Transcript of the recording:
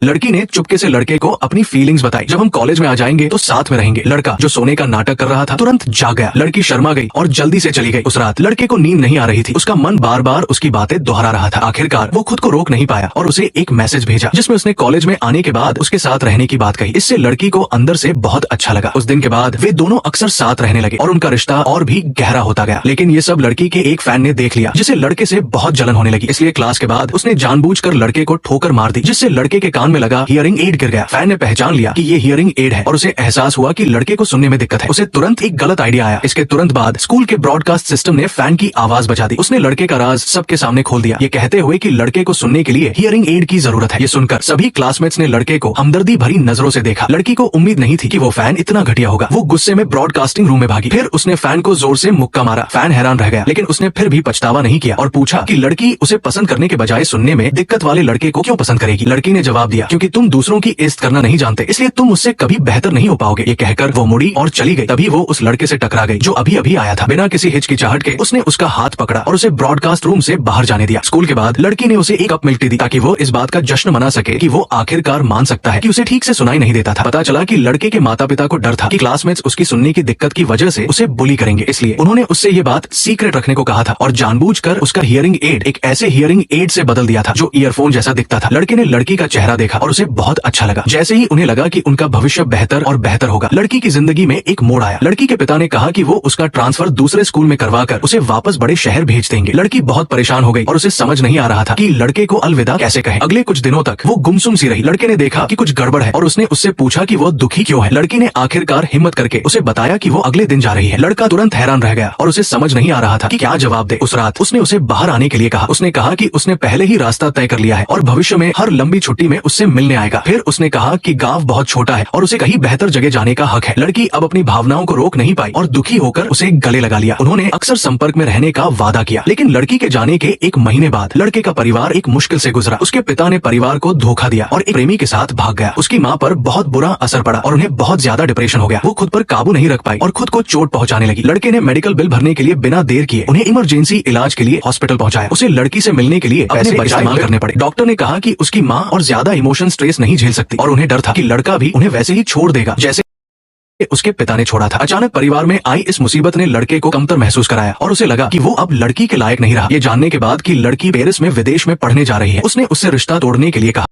लड़की ने चुपके से लड़के को अपनी फीलिंग्स बताई। जब हम कॉलेज में आ जाएंगे तो साथ में रहेंगे। लड़का जो सोने का नाटक कर रहा था तुरंत जाग गया। लड़की शर्मा गई और जल्दी से चली गई। उस रात लड़के को नींद नहीं आ रही थी। उसका मन बार बार उसकी बातें दोहरा रहा था। आखिरकार वो खुद को रोक नहीं पाया और उसे एक मैसेज भेजा जिसमें उसने कॉलेज में आने के बाद उसके साथ रहने की बात कही। इससे लड़की को अंदर से बहुत अच्छा लगा। उस दिन के बाद वे दोनों अक्सर साथ रहने लगे और उनका रिश्ता और भी गहरा होता गया। लेकिन ये सब लड़की के एक फैन ने देख लिया जिसे लड़के से बहुत जलन होने लगी। इसलिए क्लास के बाद उसने जानबूझकर लड़के को ठोकर मार दी जिससे लड़के के कान में लगा हियरिंग एड गिर गया। फैन ने पहचान लिया कि ये हियरिंग एड है और उसे एहसास हुआ कि लड़के को सुनने में दिक्कत है। उसे तुरंत एक गलत आइडिया आया। इसके तुरंत बाद स्कूल के ब्रॉडकास्ट सिस्टम ने फैन की आवाज बचा दी। उसने लड़के का राज सबके सामने खोल दिया, ये कहते हुए कि लड़के को सुनने के लिए हियरिंग एड की जरूरत है। ये सुनकर सभी क्लासमेट्स ने लड़के को हमदर्दी भरी नजरों से देखा। लड़की को उम्मीद नहीं थी कि वो फैन इतना घटिया होगा। वो गुस्से में ब्रॉडकास्टिंग रूम में भागी। फिर उसने फैन को जोर से मुक्का मारा। फैन हैरान रह गया लेकिन उसने फिर भी पछतावा नहीं किया और पूछा कि लड़की उसे पसंद करने के बजाय सुनने में दिक्कत वाले लड़के को क्यों पसंद करेगी। लड़की ने जवाब दिया, क्योंकि तुम दूसरों की इज्जत करना नहीं जानते, इसलिए तुम उससे कभी बेहतर नहीं हो पाओगे। ये कहकर वो मुड़ी और चली गई। तभी वो उस लड़के से टकरा गई जो अभी अभी आया था। बिना किसी हिचकिचाहट के उसने उसका हाथ पकड़ा और उसे ब्रॉडकास्ट रूम से बाहर जाने दिया। स्कूल के बाद लड़की ने उसे एक कप मिल्क टी दी ताकि वो इस बात का जश्न मना सके कि वो आखिरकार मान सकता है कि उसे ठीक से सुनाई नहीं देता था। पता चला कि लड़के के माता पिता को डर था कि क्लासमेट्स उसकी सुनने की दिक्कत की वजह से उसे बुली करेंगे, इसलिए उन्होंने उससे ये बात सीक्रेट रखने को कहा था और जानबूझकर उसका हियरिंग एड एक ऐसे हियरिंग एड से बदल दिया था जो ईयरफोन जैसा दिखता था। लड़के ने लड़की का चेहरा देखा और उसे बहुत अच्छा लगा। जैसे ही उन्हें लगा कि उनका भविष्य बेहतर और बेहतर होगा, लड़की की जिंदगी में एक मोड़ आया। लड़की के पिता ने कहा कि वो उसका ट्रांसफर दूसरे स्कूल में करवाकर उसे वापस बड़े शहर भेज देंगे। लड़की बहुत परेशान हो गई और उसे समझ नहीं आ रहा था कि लड़के को अलविदा कैसे कहे। अगले कुछ दिनों तक वो गुमसुम सी रही। लड़के ने देखा कि कुछ गड़बड़ है और उसने उससे पूछा कि वो दुखी क्यों है। लड़की ने आखिरकार हिम्मत करके उसे बताया कि वो अगले दिन जा रही है। लड़का तुरंत हैरान रह गया और उसे समझ नहीं आ रहा था कि क्या जवाब दे। उस रात उसने उसे बाहर आने के लिए कहा। उसने कहा कि उसने पहले ही रास्ता तय कर लिया है और भविष्य में हर लंबी छुट्टी में उससे मिलने आएगा। फिर उसने कहा कि गांव बहुत छोटा है और उसे कहीं बेहतर जगह जाने का हक है। लड़की अब अपनी भावनाओं को रोक नहीं पाई और दुखी होकर उसे गले लगा लिया। उन्होंने अक्सर संपर्क में रहने का वादा किया, लेकिन लड़की के जाने के एक महीने बाद लड़के का परिवार एक मुश्किल से गुजरा। उसके पिता ने परिवार को धोखा दिया और एक प्रेमी के साथ भाग गया। उसकी माँ पर बहुत बुरा असर पड़ा और उन्हें बहुत ज्यादा डिप्रेशन हो गया। वो खुद पर काबू नहीं रख पाई और खुद को चोट पहुंचाने लगी। लड़के ने मेडिकल बिल भरने के लिए बिना देर किए उन्हें इमरजेंसी इलाज के लिए हॉस्पिटल पहुंचाया। उसे लड़की से मिलने के लिए पैसे इस्तेमाल करने पड़े। डॉक्टर ने कहा कि उसकी माँ और ज्यादा इमोशन स्ट्रेस नहीं झेल सकती और उन्हें डर था कि लड़का भी उन्हें वैसे ही छोड़ देगा जैसे उसके पिता ने छोड़ा था। अचानक परिवार में आई इस मुसीबत ने लड़के को कमतर महसूस कराया और उसे लगा कि वो अब लड़की के लायक नहीं रहा। ये जानने के बाद कि लड़की पेरिस में विदेश में पढ़ने जा रही है, उसने उससे रिश्ता तोड़ने के लिए कहा।